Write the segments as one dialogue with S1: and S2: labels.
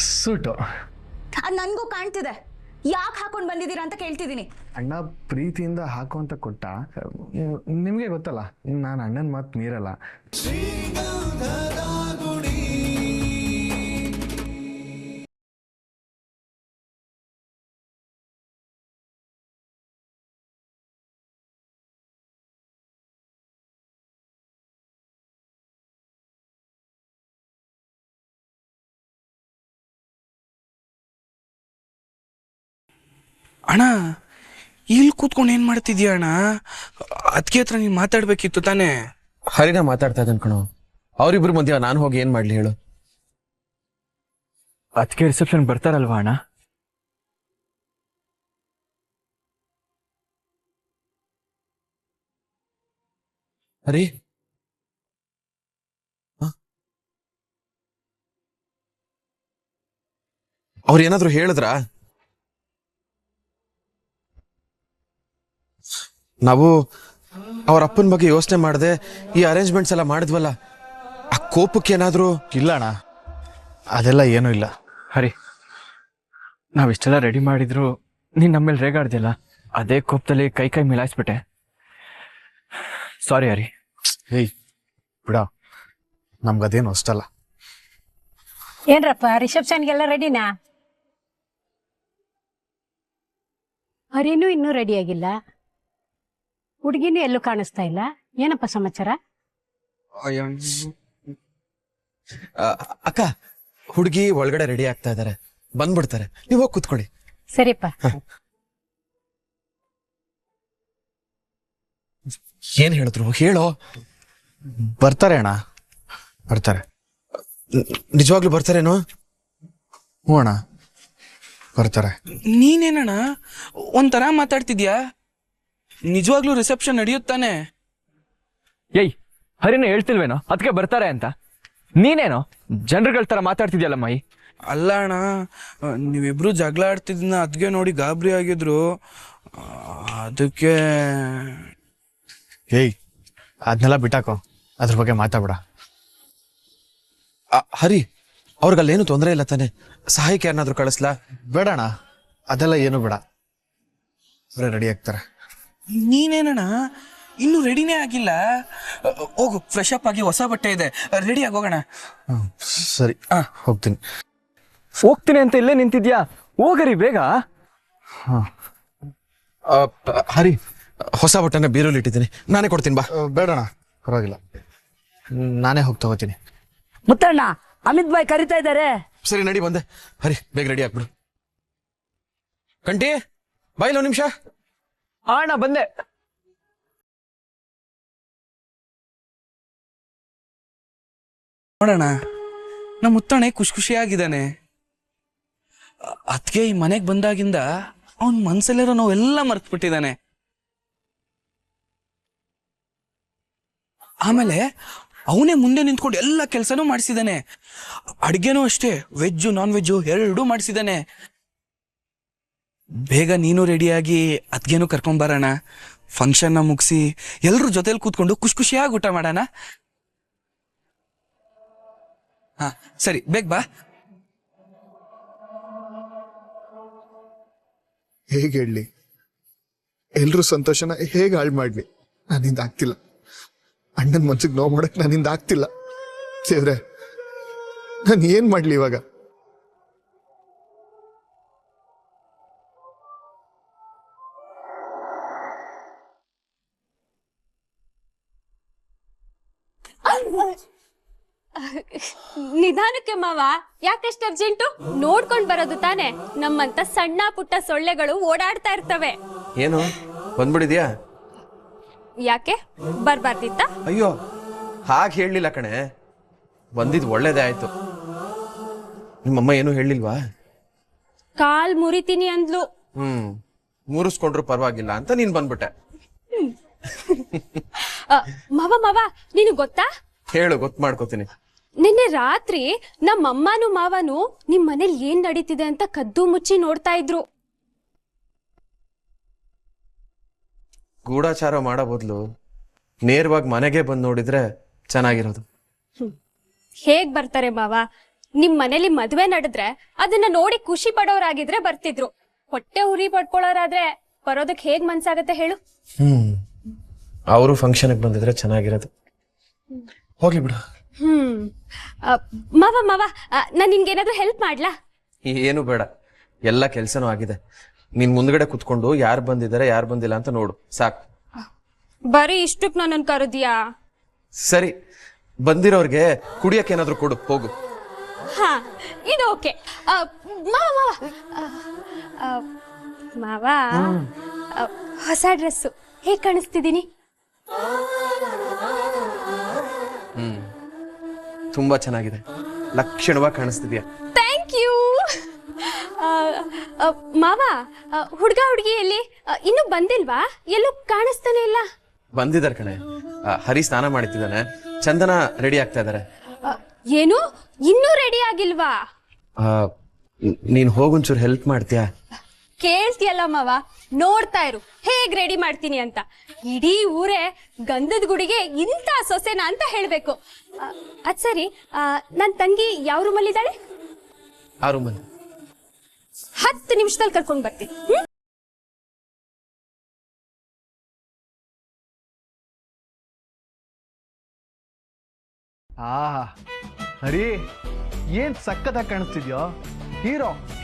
S1: Suit
S2: ಅದು ನನಗೂ ಕಾಣ್ತಿದೆ. ಯಾಕೆ ಹಾಕೊಂಡು ಬಂದಿದ್ದೀರಾ ಅಂತ ಕೇಳ್ತಿದ್ದೀನಿ.
S1: ಅಣ್ಣ ಪ್ರೀತಿಯಿಂದ ಹಾಕು ಅಂತ ಕೊಟ್ಟ. ನಿಮಗೆ ಗೊತ್ತಲ್ಲ, ನಾನು ಅಣ್ಣನ ಮಾತು ಮೀರಲ್ಲ.
S3: ಅಣ್ಣ ಇಲ್ಲಿ ಕೂತ್ಕೊಂಡು ಏನ್ ಮಾಡ್ತಿದ್ಯಾ ಅಣ್ಣ? ಅದಕ್ಕೆ ಹತ್ರ ನೀನ್ ಮಾತಾಡ್ಬೇಕಿತ್ತು ತಾನೇ.
S4: ಹರಿನ ಮಾತಾಡ್ತಾ ಇದ್ದಾನೆ ಕಣೋ. ಅವರಿಬ್ರು ಮಧ್ಯ ನಾನು ಹೋಗಿ ಏನ್ ಮಾಡ್ಲಿ ಹೇಳು?
S5: ಅದಕ್ಕೆ ರಿಸೆಪ್ಷನ್ ಬರ್ತಾರಲ್ವಾ ಅಣ್ಣ?
S4: ಹರಿ ಅವ್ರು ಏನಾದ್ರು ಹೇಳಿದ್ರಾ? ನಾವು ಅವ್ರ ಅಪ್ಪನ ಬಗ್ಗೆ ಯೋಚನೆ ಮಾಡದೆ ಈ ಅರೇಂಜ್ಮೆಂಟ್ಸ್ ಎಲ್ಲ ಮಾಡಿದ್ವಲ್ಲ, ಆ ಕೋಪಕ್ಕೆ ಏನಾದ್ರು?
S1: ಇಲ್ಲ ಅಣ್ಣ, ಅದೆಲ್ಲ ಏನೂ ಇಲ್ಲ.
S5: ಹರಿ, ನಾವಿಷ್ಟೆಲ್ಲ ರೆಡಿ ಮಾಡಿದ್ರು ನೀನ್ ನಮ್ಮೇಲೆ ರೇಗಾಡ್ದಿಲ್ಲ. ಅದೇ ಕೋಪದಲ್ಲಿ ಕೈ ಮಿಲಾಯಿಸ್ಬಿಟ್ಟೆ. ಸಾರಿ ಹರಿ.
S1: ಏಯ್ ಬಿಡ, ನಮ್ಗದೇನು ಅಷ್ಟಲ್ಲ.
S6: ಏನ್ರಪ್ಪ ರಿಸೆಪ್ಷನ್ಗೆಲ್ಲ ರೆಡಿನಾ? ಹರಿನೂ ಇನ್ನೂ ರೆಡಿ ಆಗಿಲ್ಲ, ಹುಡುಗಿನೂ ಎಲ್ಲೂ ಕಾಣಿಸ್ತಾ ಇಲ್ಲ. ಏನಪ್ಪ ಸಮಾಚಾರ?
S4: ಅಕ್ಕ, ಹುಡುಗಿ ಒಳಗಡೆ ರೆಡಿ ಆಗ್ತಾ ಇದಾರೆ, ಬಂದ್ಬಿಡ್ತಾರೆ. ನೀವು ಹೋಗಿ ಕೂತ್ಕೊಳ್ಳಿ.
S6: ಸರಿಪ್ಪ.
S4: ಏನ್ ಹೇಳಿದ್ರು ಹೇಳೋ?
S1: ಬರ್ತಾರೆ ಅಣ್ಣ, ಬರ್ತಾರೆ.
S4: ನಿಜವಾಗ್ಲೂ ಬರ್ತಾರೇನೋ?
S1: ಹ್ಞೂ ಅಣ್ಣ, ಬರ್ತಾರೆ.
S3: ನೀನೇನಣ್ಣ ಒಂಥರ ಮಾತಾಡ್ತಿದ್ಯಾ? ನಿಜವಾಗ್ಲೂ ರಿಸೆಪ್ಷನ್ ನಡೆಯುತ್ತಾನೆ?
S5: ಏಯ್, ಹರಿನ ಹೇಳ್ತಿಲ್ವೇನೋ ಅದಕ್ಕೆ ಬರ್ತಾರೆ ಅಂತ? ನೀನೇನೋ ಜನರುಗಳ ತರ ಮಾತಾಡ್ತಿದ್ಯಲ್ಲ ಮೈ.
S3: ಅಲ್ಲ ಅಣ್ಣ, ನೀವಿಬ್ರು ಜಗಳ ಆಡ್ತಿದ್ನ ಅದ್ಗೆ ನೋಡಿ ಗಾಬರಿ ಆಗಿದ್ರು, ಅದಕ್ಕೆ.
S1: ಏಯ್, ಅದನ್ನೆಲ್ಲ ಬಿಟ್ಟಾಕೋ, ಅದ್ರ ಬಗ್ಗೆ ಮಾತಾಡ್ಬೇಡ.
S4: ಹರಿ, ಅವ್ರಿಗಲ್ಲೇನು ತೊಂದರೆ ಇಲ್ಲ ತಾನೆ? ಸಹಾಯಕ್ಕೆ ಯಾರನ್ನಾದ್ರೂ ಕಳಿಸ್ಲಾ?
S1: ಬೇಡಣ್ಣ, ಅದೆಲ್ಲ ಏನು ಬೇಡ, ಅವರೇ ರೆಡಿ ಆಗ್ತಾರೆ.
S3: ನೀನೇನಣ್ಣ ಇನ್ನು ರೆಡಿನೇ ಆಗಿಲ್ಲ? ಹೋಗು, ಫ್ರೆಶ್ ಅಪ್ ಆಗಿ ಹೊಸ ಬಟ್ಟೆ ಇದೆ, ರೆಡಿ ಆಗೋಗೋಣ.
S1: ಸರಿ, ಹೋಗ್ತೀನಿ.
S5: ಹೋಗ್ತೀನಿ ಅಂತ ಇಲ್ಲೇ ನಿಂತಿದ್ಯಾ? ಹೋಗರಿ ಬೇಗ.
S4: ಹರಿ, ಹೊಸ ಬಟ್ಟೆನ ಬೀರಲ್ಲಿ ಇಟ್ಟಿದ್ದೀನಿ, ನಾನೇ ಕೊಡ್ತೀನಿ ಬಾ.
S1: ಬೇಡಣ್ಣ, ಪರವಾಗಿಲ್ಲ, ನಾನೇ ಹೋಗಿ ತಗೋತೀನಿ.
S7: ಮುತ್ತಣ್ಣ, ಅಮಿತ್ ಬಾಯ್ ಕರಿತಾ ಇದ್ದಾರೆ.
S4: ಸರಿ ನಡಿ, ಬಂದೆ. ಹರಿ, ಬೇಗ ರೆಡಿ ಆಗ್ಬಿಡು. ಕಂಟಿ ಬಾಯಿಲ್ಲ ಒಂದು ನಿಮಿಷ.
S5: ಅಣ್ಣ ಬಂದೆ.
S3: ನೋಡೋಣ, ನಮ್ಮ ಮುತ್ತಣ್ಣ ಖುಷಿಯಾಗಿದ್ದಾನೆ. ಅದಕ್ಕೆ ಈ ಮನೆಗೆ ಬಂದಾಗಿಂದ ಅವನ್ ಮನ್ಸಲ್ಲಿರೋ ನಾವೆಲ್ಲ ಮರ್ತ್ಬಿಟ್ಟಿದ್ದಾನೆ. ಆಮೇಲೆ ಅವನೇ ಮುಂದೆ ನಿಂತ್ಕೊಂಡು ಎಲ್ಲ ಕೆಲಸನೂ ಮಾಡಿಸಿದಾನೆ. ಅಡ್ಗೆನೂ ಅಷ್ಟೇ, ವೆಜ್ಜು ನಾನ್ ವೆಜ್ಜು ಎರಡೂ ಮಾಡಿಸಿದಾನೆ. ಬೇಗ ನೀನು ರೆಡಿಯಾಗಿ ಅದ್ಗೇನು ಕರ್ಕೊಂಬರೋಣ. ಫಂಕ್ಷನ್ನ ಮುಗಿಸಿ ಎಲ್ರೂ ಜೊತೆಲಿ ಕೂತ್ಕೊಂಡು ಖುಷಿಯಾಗಿ ಊಟ ಮಾಡೋಣ. ಹಾ ಸರಿ, ಬೇಗ ಬಾ.
S8: ಹೇಗೆ ಹೇಳಲಿ, ಎಲ್ರೂ ಸಂತೋಷನ ಹೇಗೆ ಹಾಳು ಮಾಡ್ಲಿ? ನನ್ನಿಂದ ಆಗ್ತಿಲ್ಲ. ಅಣ್ಣನ ಮನ್ಸಿಗೆ ನೋವು ಮಾಡಕ್ ನನ್ನಿಂದ ಆಗ್ತಿಲ್ಲ. ದೇವ್ರೆ, ನಾನು ಏನ್ ಮಾಡ್ಲಿ ಇವಾಗ?
S9: ನಿಧಾನಕ್ಕೆ ಮಾವ, ಯಾಕಷ್ಟು ಅರ್ಜೆಂಟು? ನೋಡ್ಕೊಂಡ್ ಬರೋದು ತಾನೆ. ನಮ್ಮಂತ ಸಣ್ಣ ಪುಟ್ಟ ಸೊಳ್ಳೆಗಳು ಓಡಾಡ್ತಾ ಇರ್ತವೆ.
S4: ಏನು ಬಂದ್ಬಿಡಿದ್ಯಾ?
S9: ಯಾಕೆ ಬರ್ಬಾರ್ದಿತ್ತ?
S4: ಅಯ್ಯೋ, ಹಾಗೆ ಹೇಳಲಿಲ್ಲ ಕಣೆ, ಬಂದಿದ್ ಒಳ್ಳೇದೇ ಆಯ್ತು. ನಿಮ್ಮಮ್ಮ ಏನು ಹೇಳಿಲ್ವಾ?
S9: ಕಾಲ್ ಮುರಿತೀನಿ ಅಂದ್ಲು.
S4: ಮುರಿಸ್ಕೊಂಡ್ರು ಪರವಾಗಿಲ್ಲ ಅಂತ ನೀನ್ ಬಂದ್ಬಿಟ್ಟೆ.
S9: ಮಾವ, ನೀನು ಗೊತ್ತಾ?
S4: ಹೇಳು, ಗೊತ್ತು ಮಾಡ್ಕೋತೀನಿ.
S9: ನಿನ್ನೆ ರಾತ್ರಿ ನಮ್ಮಮ್ಮನೂ ಮಾವನು ನಿಮ್ ಮನೇಲಿ ಏನ್ ನಡೀತಿದೆ ಅಂತ ಕದ್ದು ಮುಚ್ಚಿ ನೋಡ್ತಾ ಇದ್ರು.
S4: ಗೂಢಾಚಾರ ಮಾಡೋ ಬದಲು ನೇರವಾಗಿ ಮನೆಗೆ ಬಂದು ನೋಡಿದ್ರೆ ಚೆನ್ನಾಗಿರೋದು.
S9: ಹೇಗ್ ಬರ್ತಾರೆ ಮಾವ? ನಿಮ್ ಮನೇಲಿ ಮದ್ವೆ ನಡೆದ್ರೆ ಅದನ್ನ ನೋಡಿ ಖುಷಿ ಪಡೋರಾಗಿದ್ರೆ ಬರ್ತಿದ್ರು. ಹೊಟ್ಟೆ ಉರಿ ಪಡ್ಕೊಳ್ಳೋರಾದ್ರೆ ಬರೋದಕ್ ಹೇಗ್ ಮನ್ಸಾಗತ್ತೆ ಹೇಳು?
S4: ಅವರು ಫಂಕ್ಷನ್ಗೆ ಬಂದಿದ್ರೆ ಚೆನ್ನಾಗಿರೋದು. ಹೋಗ್ಲಿ ಬಿಡು.
S9: ಮಾವ ಮಾವ, ನಾನ್ ನಿನ್ಗೇನಾದ್ರೂ ಹೆಲ್ಪ್ ಮಾಡ್ಲಾ?
S4: ಏನು ಬೇಡ, ಎಲ್ಲ ಕೆಲ್ಸನೂ ಆಗಿದೆ. ನೀನ್ ಮುಂದ್ಗಡೆ ಕುತ್ಕೊಂಡು ಯಾರು ಬಂದಿದ್ದಾರೆ ಯಾರು ಬಂದಿಲ್ಲ ಅಂತ ನೋಡು ಸಾಕು.
S9: ಬರೀ ಇಷ್ಟಕ್ ನನ್ನನ್ ಕರೆದಿಯಾ?
S4: ಸರಿ, ಬಂದಿರೋರ್ಗೆ ಕುಡಿಯಕ್ಕೆ ಏನಾದ್ರು ಕೊಡು, ಹೋಗು.
S9: ಹಾ, ಇದು ಓಕೆ. ಮಾವ ಮಾವ, ಹೊಸ ಡ್ರೆಸ್ಸು ಹೇಗ್ ಕಾಣಿಸ್ತಿದ್ದೀನಿ?
S4: ತುಂಬಾ ಚೆನ್ನಾಗಿದೆ, ಲಕ್ಷಣವಾಗಿ ಕಾಣಿಸ್ತಿದ್ಯಾ.
S9: Thank you. ಮಾವ, ಹುಡ್ಗ ಹುಡ್ಗಿ ಎಲ್ಲಿ? ಇನ್ನೂ ಬಂದಿಲ್ವಾ? ಎಲ್ಲೂ ಕಾಣಿಸ್ತಾನೆ ಇಲ್ಲ.
S4: ಬಂದಿದ್ದಾರೆ ಕಣೆ. ಹರಿ ಸ್ನಾನ ಮಾಡ್ತಿದ್ದಾನೆ, ಚಂದನ ರೆಡಿ ಆಗ್ತಾ ಇದಾರೆ.
S9: ಏನು, ಇನ್ನೂ ರೆಡಿ ಆಗಿಲ್ವಾ?
S4: ನೀನ್ ಹೋಗೊಂಚೂರು ಹೆಲ್ಪ್ ಮಾಡ್ತೀಯಾ?
S9: ಕೇಳ್ತಿಯಲ್ಲ ಮಾವ, ನೋಡ್ತಾ ಇರು ಹೇಗ್ ರೆಡಿ ಮಾಡ್ತೀನಿ ಅಂತ. ಇಡೀ ಊರೇ ಗಂಧದ ಗುಡಿಗೆ ಇಂಥ ಸೊಸೆನಾ ಅಂತ ಹೇಳ್ಬೇಕು. ಅದ್ ಸರಿ, ನನ್ ತಂಗಿ ಯಾವ ರೂಮಲ್ಲಿದ್ದಾಳೆ?
S4: ಆ ರೂಮಲ್ಲಿ.
S9: 10 ನಿಮಿಷದಲ್ಲಿ ಕರ್ಕೊಂಡ್ ಬರ್ತೀನಿ.
S1: ಹರಿ, ಏನ್ ಸಕ್ಕತ್ತಾಗಿ ಕಾಣಿಸ್ತಿದ್ಯೋ.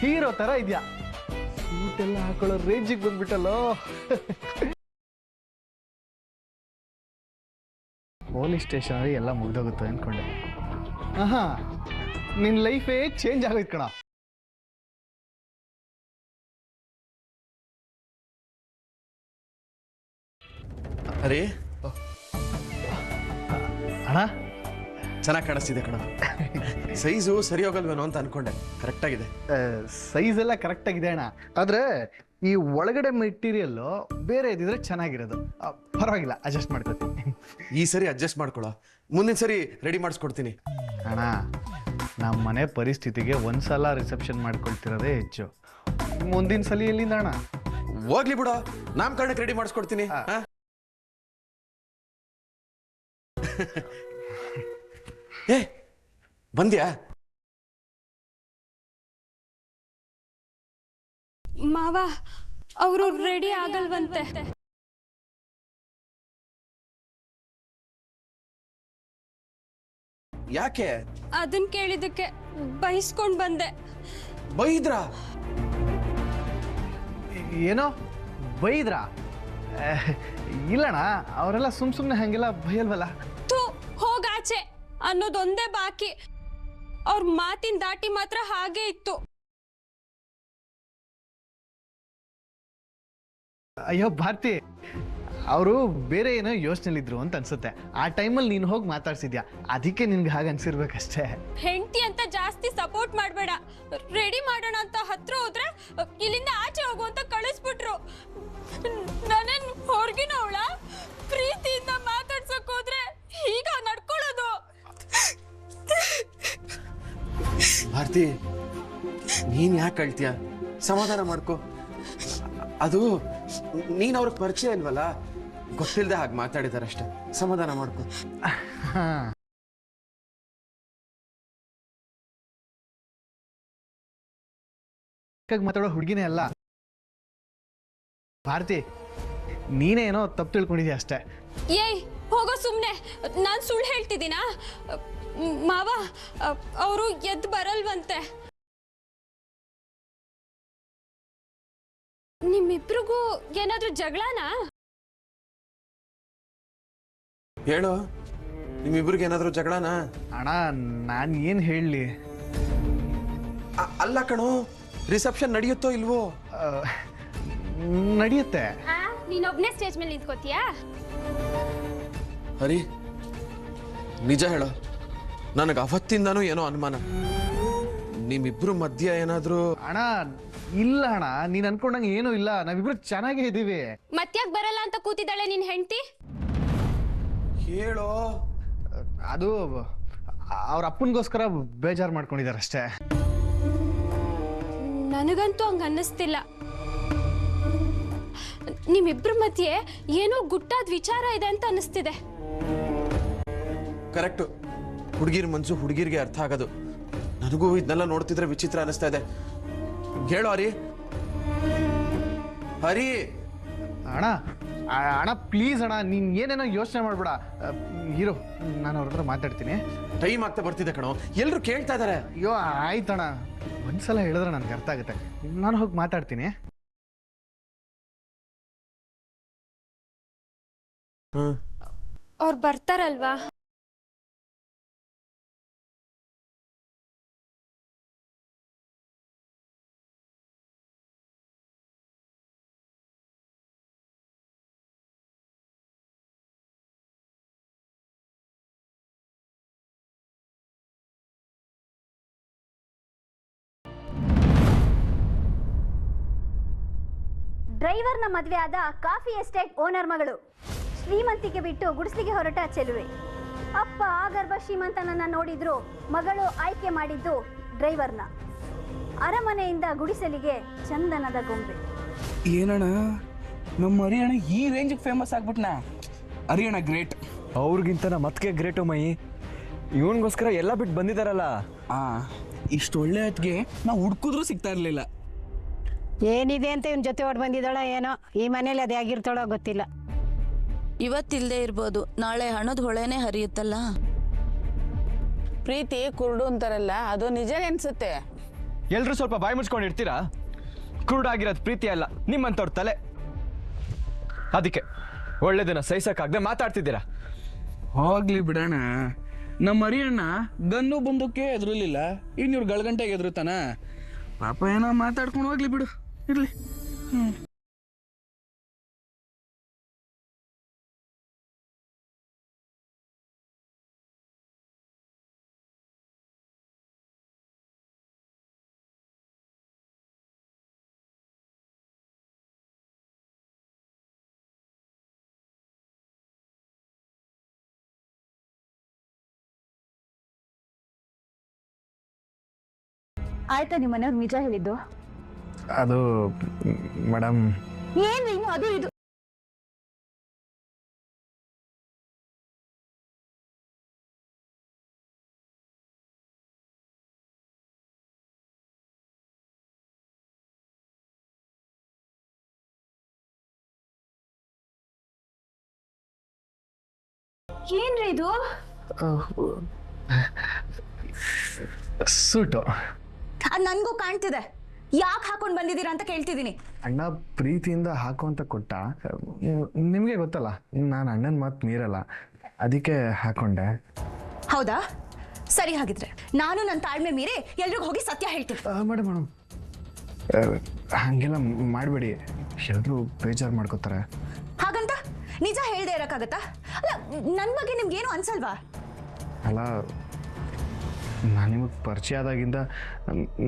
S1: ಹೀರೋ ತರ ಇದ್ಯಾ. ಸೂಟ್ ಎಲ್ಲ ಹಾಕೊಳ್ಳೋ ರೇಂಜಿಗೆ ಬಂದ್ಬಿಟ್ಟಲ್ಲೋ. ಪೊಲೀಸ್ ಸ್ಟೇಷನ್ ಎಲ್ಲ ಮುಗ್ದೋಗುತ್ತೆ ಅನ್ಕೊಂಡೆ. ನಿನ್ ಲೈಫೇ ಚೇಂಜ್ ಆಗೋಯ್ತು ಕಣ.
S4: ಅರೇ
S1: ಅಣ್ಣ,
S4: ಚೆನ್ನಾಗಿ ಕಾಣಿಸ್ತಿದೆ ಕಣ. ಸೈಜು ಸರಿ ಹೋಗಲ್ವೇನೋ ಅಂತ ಅನ್ಕೊಂಡೆ, ಕರೆಕ್ಟ್ ಆಗಿದೆ.
S1: ಸೈಜ್ ಎಲ್ಲ ಕರೆಕ್ಟ್ ಆಗಿದೆ ಅಣ್ಣ. ಆದ್ರೆ ಈ ಒಳಗಡೆ ಮೆಟೀರಿಯಲ್ ಬೇರೆ ಇದ್ದಿದ್ರೆ ಚೆನ್ನಾಗಿರೋದು. ಪರವಾಗಿಲ್ಲ, ಅಡ್ಜಸ್ಟ್ ಮಾಡ್ಕೊತೀನಿ.
S4: ಈ ಸರಿ ಅಡ್ಜಸ್ಟ್ ಮಾಡ್ಕೊಳ್ಳೋ, ಮುಂದಿನ ಸರಿ ರೆಡಿ ಮಾಡಿಸ್ಕೊಡ್ತೀನಿ.
S1: ಅಣ್ಣ, ನಮ್ಮ ಮನೆ ಪರಿಸ್ಥಿತಿಗೆ ಒಂದ್ಸಲ ರಿಸೆಪ್ಷನ್ ಮಾಡ್ಕೊಳ್ತಿರೋದೇ ಹೆಚ್ಚು. ಮುಂದಿನ ಸಲ ಎಲ್ಲಿಂದ ಅಣ್ಣ?
S4: ಹೋಗ್ಲಿ ಬಿಡೋ, ನಾಮಕರಣಕ್ಕೆ ರೆಡಿ ಮಾಡಿಸ್ಕೊಡ್ತೀನಿ. ಏ, ಬಂದ್ಯಾ?
S9: ಮಾವ, ಅವರು ರೆಡಿ ಆಗಲ್ವಂತೆ.
S4: ಯಾಕೆ?
S9: ಅದನ್ ಕೇಳಿದಕ್ಕೆ ಬೈಸ್ಕೊಂಡ್ ಬಂದೆ.
S4: ಬೈದ್ರಾ?
S1: ಏನೋ ಬೈದ್ರಾ? ಇಲ್ಲಣ್ಣ, ಅವರೆಲ್ಲ ಸುಮ್ನೆ ಹಂಗೆಲ್ಲ ಬೈಯಲ್ವಲ್ಲ.
S9: ಥೂ, ಹೋಗಾಚೆ ಅನ್ನೋದೊಂದೇ ಬಾಕಿ. ಅವ್ರ ಮಾತಿನ ದಾಟಿ ಮಾತ್ರ ಹಾಗೆ ಇತ್ತು.
S1: ಅಯ್ಯೋ ಭಾರತಿ, ಅವರು ಬೇರೆ ಏನೋ ಯೋಚನೆಲಿದ್ರು ಅಂತ ಅನ್ಸುತ್ತೆ. ಆ ಟೈಮಲ್ಲಿ ನೀನು ಹೋಗಿ ಮಾತಾಡ್ಸಿದ್ಯಾ, ಅದಕ್ಕೆ ನಿನ್ಗೆ ಹಾಗೆ ಅನ್ಸಿರ್ಬೇಕಷ್ಟೇ.
S9: ಹೆಂಡತಿ ಅಂತ ಜಾಸ್ತಿ ಸಪೋರ್ಟ್ ಮಾಡಬೇಡ. ರೆಡಿ ಮಾಡೋಣ ಅಂತ ಹತ್ರ ಹೋದ್ರೆ ಇಲ್ಲಿಂದ ಆಚೆ ಹೋಗು ಅಂತ ಕಳಿಸ್ಬಿಟ್ರು. ನಾನೇನ್ ಹೊರಗಿನವಳ? ಪ್ರೀತಿಯಿಂದ ಮಾತಾಡ್ಸಕ್ ಹೋದ್ರೆ ಈಗ ನಡ್ಕೊಳ್ಳೋದು.
S4: ಭಾರತಿ, ನೀನ್ ಯಾಕೆ ಅಳ್ತೀಯ? ಸಮಾಧಾನ ಮಾಡ್ಕೋ. ಅದು ನೀನ್ ಅವ್ರಿಗೆ ಪರಿಚಯ ಇಲ್ವಲ್ಲ, ಗೊತ್ತಿಲ್ಲದೆ ಹಾಗೆ ಮಾತಾಡಿದಾರಷ್ಟೇ. ಸಮಾಧಾನ ಮಾಡ್ಕೋ.
S1: ಮಾತಾಡೋ ಹುಡುಗಿನೇ ಅಲ್ಲ ಭಾರತಿ, ನೀನೇ ಏನೋ ತಪ್ಪು ತಿಳ್ಕೊಂಡಿದ್ಯಾ ಅಷ್ಟೇ.
S9: ಏಯ್, ಹೋಗೋ ಸುಮ್ನೆ. ನಾನ್ ಸುಳ್ಳು ಹೇಳ್ತಿದ್ದೀನಾ? ಮಾವ, ಅವರು ಎದ್ದು ಬರಲ್ವಂತೆ. ನಿಮ್ಮಿಬ್ರಿಗೂ ಏನಾದ್ರೂ ಜಗಳನಾ?
S4: ಹೇಳು, ನಿಮ್ಮಿಬ್ರಿಗೆ ಏನಾದ್ರು ಜಗಳನಾ?
S1: ಅಣ್ಣ, ನಾನು ಏನು ಹೇಳಲಿ?
S4: ಅಲ್ಲ ಕಣೋ, ರಿಸೆಪ್ಷನ್ ನಡೆಯುತ್ತೋ ಇಲ್ವೋ?
S1: ನಡೆಯುತ್ತೆ.
S9: ನೀನೊಬ್ನೇ ಸ್ಟೇಜ್ ಮೇಲೆ ನಿಂತ್ಕೋತೀಯಾ?
S4: ಹರಿ, ನಿಜ ಹೇಳೋ, ನನಗೆ ಅವತ್ತಿಂದಾನು ಏನೋ ಅನುಮಾನ. ನಿಮ್ಮಿಬ್ರು ಮಧ್ಯ ಏನಾದ್ರು?
S1: ಅಣ್ಣ ಇಲ್ಲ ಅಣ್ಣ, ನೀನ್ ಅನ್ಕೊಂಡಂಗೆ ಏನೂ ಇಲ್ಲ. ನಾವಿಬ್ರು ಚೆನ್ನಾಗೇ ಇದೀವಿ.
S9: ಮತ್ಯಾಕ್ ಬರಲ್ಲ ಅಂತ ಕೂತಿದ್ದಾಳೆ ನಿನ್ ಹೆಂಡತಿ?
S4: ಹೇಳೋ.
S1: ಅದು ಅವ್ರ ಅಪ್ಪನಿಗೋಸ್ಕರ ಬೇಜಾರು ಮಾಡ್ಕೊಂಡಿದ್ದಾರೆ ಅಷ್ಟೇ.
S9: ನನಗಂತೂ ಹಂಗ ಅನ್ನಿಸ್ತಿಲ್ಲ. ನಿಮ್ಮಿಬ್ರ ಮಧ್ಯೆ ಏನೋ ಗುಟ್ಟಾದ ವಿಚಾರ ಇದೆ ಅಂತ ಅನ್ನಿಸ್ತಿದೆ.
S4: ಕರೆಕ್ಟು, ಹುಡುಗಿರ್ ಮನ್ಸು ಹುಡುಗಿರ್ಗೆ ಅರ್ಥ ಆಗೋದು. ನನಗೂ ಇದನ್ನೆಲ್ಲ ನೋಡ್ತಿದ್ರೆ ವಿಚಿತ್ರ ಅನಿಸ್ತಾ ಇದೆ. ಹೇಳು ಹರಿ. ಹರಿ
S1: ಅಣ್ಣ ಅಣ್ಣ ಪ್ಲೀಸ್ ಅಣ್ಣ, ನೀನ್ ಏನೇನೋ ಯೋಚನೆ ಮಾಡ್ಬೇಡ. ಹೀರೋ, ನಾನು ಅವ್ರ ಹತ್ರ ಮಾತಾಡ್ತೀನಿ.
S4: ಟೈಮ್ ಆಗ್ತಾ ಬರ್ತಿದೆ ಕಣೋ, ಎಲ್ರು ಕೇಳ್ತಾ ಇದಾರೆ.
S1: ಅಯ್ಯೋ ಆಯ್ತಣ್ಣ, ಒಂದ್ಸಲ ಹೇಳಿದ್ರೆ ನನ್ಗೆ ಅರ್ಥ ಆಗುತ್ತೆ. ನಾನು ಹೋಗಿ ಮಾತಾಡ್ತೀನಿ.
S9: ಅವ್ರು ಬರ್ತಾರಲ್ವಾ?
S2: ಡ್ರೈವರ್ನ ಮದುವೆ ಆದ ಕಾಫಿ ಎಸ್ಟೇಟ್ ಓನರ್ ಮಗಳು, ಶ್ರೀಮಂತಿಗೆ ಬಿಟ್ಟು ಗುಡಿಸ್ಲಿಗೆ ಹೊರಟ ಚೆಲುವೆ. ಅಪ್ಪ ಆಗರ್ಭ ಶ್ರೀಮಂತನನ್ನ ನೋಡಿದ್ರು, ಮಗಳು ಆಯ್ಕೆ ಮಾಡಿದ್ದು ಡ್ರೈವರ್ನ. ಅರಮನೆಯಿಂದ ಗುಡಿಸಲಿಗೆ ಚಂದನದ ಗೊಂಬೆ.
S3: ಏನಣ್ಣ ನಮ್ಮ ಹರಿಯಣ್ಣ ಈ ರೇಂಜಿಗೆ ಫೇಮಸ್ ಆಗ್ಬಿಟ್ನಾ? ಹರಿಯಣ್ಣ ಗ್ರೇಟ್.
S5: ಅವ್ರಿಗಿಂತ ನಮ್ಮ ಅತ್ತಿಗೆ ಗ್ರೇಟು ಮೈ. ಇವನಿಗೋಸ್ಕರ ಎಲ್ಲ ಬಿಟ್ಟು ಬಂದಿದ್ದಾರಲ್ಲ.
S3: ಇಷ್ಟು ಒಳ್ಳೆ ಹೊತ್ತಿಗೆ ನಾವು ಹುಡ್ಕಿದ್ರು ಸಿಗ್ತಾ ಇರಲಿಲ್ಲ.
S6: ಏನಿದೆ ಅಂತ ಇವನ್ ಜೊತೆ ಓಡ್ ಬಂದಿದ್ದಾಳ ಏನೋ, ಈ ಮನೇಲಿ ಅದೇ ಆಗಿರ್ತಾಳೋ ಗೊತ್ತಿಲ್ಲ.
S10: ಇವತ್ತಿಲ್ದೇ ಇರ್ಬೋದು, ನಾಳೆ ಹಣದ ಹೊಳೆನೇ ಹರಿಯುತ್ತಲ್ಲ.
S7: ಪ್ರೀತಿ ಕುರುಡು ಅಂತಾರಲ್ಲ, ಅದು ನಿಜನೇ ಅನ್ಸುತ್ತೆ.
S5: ಎಲ್ರೂ ಸ್ವಲ್ಪ ಬಾಯಿ ಮುಚ್ಕೊಂಡು ಇರ್ತೀರಾ? ಕುರುಡಾಗಿರೋದು ಪ್ರೀತಿ ಅಲ್ಲ, ನಿಮ್ಮಂತವ್ರ ತಲೆ. ಅದಕ್ಕೆ ಒಳ್ಳೇದನ್ನ ಸಹಿಸಕ್ಕಾಗದೆ ಮಾತಾಡ್ತಿದ್ದೀರಾ.
S3: ಹೋಗ್ಲಿ ಬಿಡೋಣ. ನಮ್ಮ ಹರಿಯಣ್ಣ ಗನ್ನು ಬಂದಕ್ಕೆ ಎದುರಲಿಲ್ಲ, ಇನ್ನು ಇವ್ರು ಗಳಗಂಟೆಗೆ ಎದುರುತ್ತಾನ. ಪಾಪ ಏನೋ ಮಾತಾಡ್ಕೊಂಡು ಹೋಗ್ಲಿ ಬಿಡು, ಇರ್ಲಿ.
S2: ಆಯ್ತಾ ನಿಮ್ಮ ಮನೆಯವ್ರು ನಿಜ ಹೇಳಿದ್ದು?
S5: ಅದು ಮೇಡಮ್,
S2: ಏನು ಇನ್ನು ಅದು ಇದು? ಏನ್ರಿ ಇದು?
S1: ಸೂಟು
S2: ನನ್ಗೂ ಕಾಣ್ತಿದೆ. ಯಾಕೆ ಹಾಕೊಂಡ್ ಬಂದಿದ್ದೀರಾ ಅಂತ ಕೇಳ್ತಿದ್ದೀನಿ.
S1: ಅಣ್ಣ ಪ್ರೀತಿಯಿಂದ ಹಾಕು ಅಂತ ಕೊಟ್ಟ. ನಿಮಗೆ ಗೊತ್ತಲ್ಲ, ನಾನು ಅಣ್ಣನ ಮಾತು ಮೀರಲ್ಲ, ಅದಕ್ಕೆ ಹಾಕೊಂಡೆ.
S2: ಹೌದಾ? ಸರಿ, ಹಾಗಿದ್ರೆ ನಾನು ನನ್ನ ತಾಳ್ಮೆ ಮೀರಿ ಎಲ್ರಿಗೂ ಹೋಗಿ ಸತ್ಯ ಹೇಳ್ತೀನಿ.
S1: ಮೇಡಮ್ ಮೇಡಮ್, ಹಾಗೆಲ್ಲ ಮಾಡಬೇಡಿ, ಎಲ್ಲರೂ ಬೇಜಾರು ಮಾಡ್ಕೋತಾರೆ.
S2: ಹಾಗಂತ ನಿಜ ಹೇಳ್ದೆ ಇರಕ್ಕಾಗತ್ತಾ? ಅಲ್ಲ, ನನ್ನ ಬಗ್ಗೆ ನಿಮ್ಗೇನು ಅನ್ಸಲ್ವಾ?
S1: ಅಲ್ಲ, ನಾನು ನಿಮಗೆ ಪರಿಚಯ ಆದಾಗಿಂದ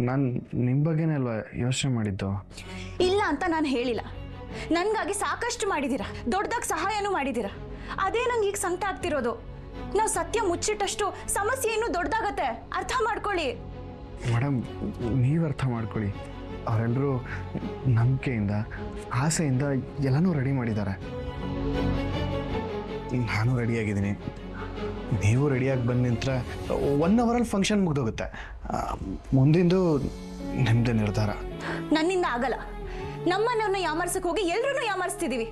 S1: ನಾನು ನಿಮ್ಮ ಬಗ್ಗೆನೇ ಅಲ್ವಾ ಯೋಚನೆ ಮಾಡಿದ್ದು.
S2: ಇಲ್ಲ ಅಂತ ನಾನು ಹೇಳಿಲ್ಲ. ನನ್ಗಾಗಿ ಸಾಕಷ್ಟು ಮಾಡಿದ್ದೀರಾ, ದೊಡ್ಡದಾಗಿ ಸಹಾಯನೂ ಮಾಡಿದ್ದೀರಾ. ಅದೇ ನಂಗೆ ಈಗ ಸಂಕಟ ಆಗ್ತಿರೋದು. ನಾವು ಸತ್ಯ ಮುಚ್ಚಿಟ್ಟಷ್ಟು ಸಮಸ್ಯೆ ಇನ್ನೂ ದೊಡ್ಡದಾಗತ್ತೆ. ಅರ್ಥ ಮಾಡ್ಕೊಳ್ಳಿ
S1: ಮೇಡಮ್, ನೀವು ಅರ್ಥ ಮಾಡ್ಕೊಳ್ಳಿ. ಅವರೆಲ್ಲರೂ ನಂಬಿಕೆಯಿಂದ ಆಸೆಯಿಂದ ಎಲ್ಲನೂ ರೆಡಿ ಮಾಡಿದ್ದಾರೆ. ನಾನು ರೆಡಿಯಾಗಿದ್ದೀನಿ, ನೀವು ರೆಡಿಯಾಗಿ ಬಂದು ನಿಂತ್ರೆ 1 ಅವರಲ್ಲಿ ಫಂಕ್ಷನ್ ಮುಗ್ದೋಗುತ್ತೆ. ಮುಂದಿಂದು ನಿಮ್ಮದೇ ನಿರ್ಧಾರ.
S2: ನನ್ನಿಂದ ಆಗಲ್ಲ. ನಮ್ಮನ್ನವ್ರನ್ನ ಯಾಮಾರ್ಸಕ್ ಹೋಗಿ ಎಲ್ರೂ ಯಾಮಾರಿಸ್ತಿದೀವಿ.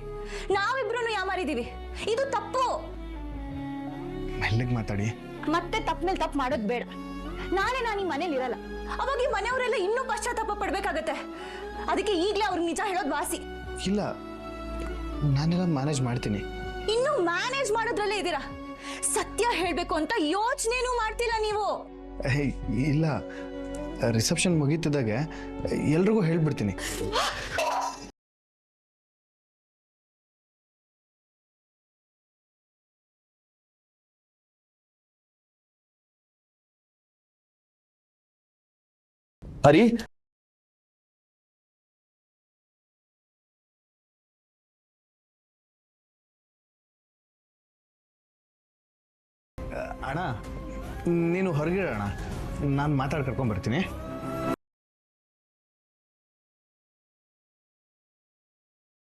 S2: ನಾವಿಬ್ರು ಯಾಮಾರಿದೀವಿ. ಇದು ತಪ್ಪು.
S1: ಮೆಲ್ಲಗೆ ಮಾತಾಡಿ.
S2: ಮತ್ತೆ ತಪ್ಪ ಮೇಲೆ ತಪ್ಪು ಮಾಡೋದು ಬೇಡ. ನಾಳೆ ನಾನು ಈ ಮನೇಲಿ ಇರಲ್ಲ. ಅವಾಗ ಈ ಮನೆಯವರೆಲ್ಲ ಇನ್ನೂ ಪಶ್ಚಾತ್ತಾಪ ಪಡ್ಬೇಕಾಗತ್ತೆ. ಅದಕ್ಕೆ ಈಗಲೇ ಅವ್ರಿಗೆ ನಿಜ ಹೇಳೋದು ವಾಸಿ.
S1: ಇಲ್ಲ, ನಾನೆಲ್ಲ ಮ್ಯಾನೇಜ್ ಮಾಡ್ತೀನಿ.
S2: ಇನ್ನು ಮ್ಯಾನೇಜ್ ಮಾಡೋದ್ರಲ್ಲೇ ಇದ್ದೀರಾ. ಸತ್ಯ ಹೇಳ್ಬೇಕು ಅಂತ ಯೋಚನೆನೂ ಮಾಡ್ತಿಲ್ಲ ನೀವು.
S1: ಇಲ್ಲ, ರಿಸೆಪ್ಷನ್ ಮುಗೀತಿದ್ದಾಗೆ ಎಲ್ರಿಗೂ ಹೇಳ್ಬಿಡ್ತೀನಿ.
S4: ಹರಿ,
S1: ಅಣ್ಣ ನೀನು ಹೊರಗಿಡೋಣ, ನಾನು ಮಾತಾಡಿ ಕರ್ಕೊಂಡ್ ಬರ್ತೀನಿ.